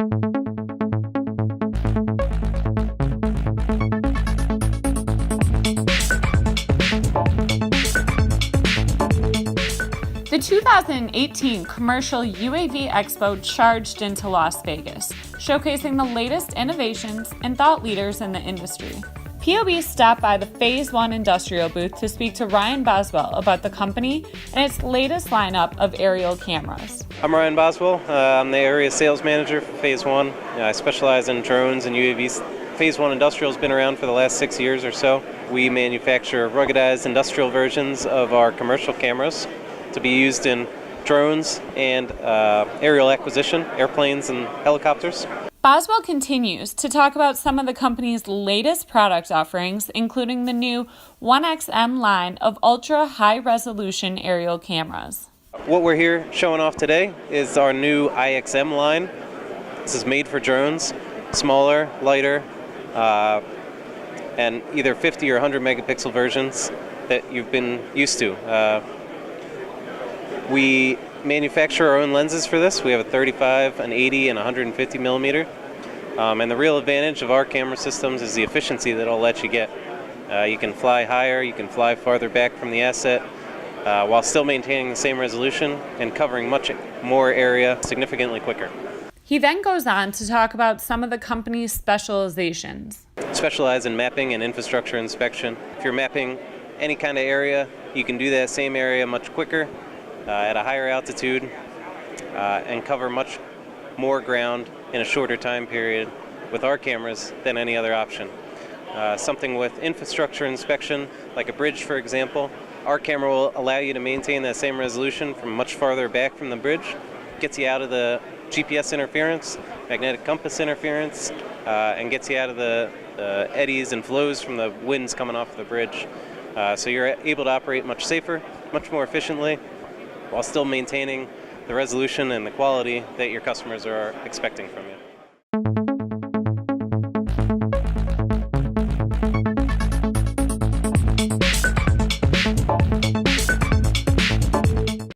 The 2018 Commercial UAV Expo charged into Las Vegas, showcasing the latest innovations and thought leaders in the industry. POB stopped by the Phase 1 industrial booth to speak to Ryan Boswell about the company and its latest lineup of aerial cameras. I'm Ryan Boswell. I'm the area sales manager for Phase 1. I specialize in drones and UAVs. Phase 1 Industrial has been around for the last 6 years or so. We manufacture ruggedized industrial versions of our commercial cameras to be used in drones and aerial acquisition, airplanes and helicopters. Boswell continues to talk about some of the company's latest product offerings, including the new 1XM line of ultra high-resolution aerial cameras. What we're here showing off today is our new IXM line. This is made for drones, smaller, lighter, and either 50 or 100 megapixel versions that you've been used to. We manufacture our own lenses for this. We have a 35, an 80, and 150 millimeter. And the real advantage of our camera systems is the efficiency that it'll let you get. You can fly higher, you can fly farther back from the asset, while still maintaining the same resolution and covering much more area significantly quicker. He then goes on to talk about some of the company's specializations. Specialize in mapping and infrastructure inspection. If you're mapping any kind of area, you can do that same area much quicker, at a higher altitude, and cover much more ground in a shorter time period with our cameras than any other option. Something with infrastructure inspection, like a bridge for example, our camera will allow you to maintain that same resolution from much farther back from the bridge. Gets you out of the GPS interference, magnetic compass interference, and gets you out of the eddies and flows from the winds coming off the bridge. So you're able to operate much safer, much more efficiently, while still maintaining the resolution and the quality that your customers are expecting from you.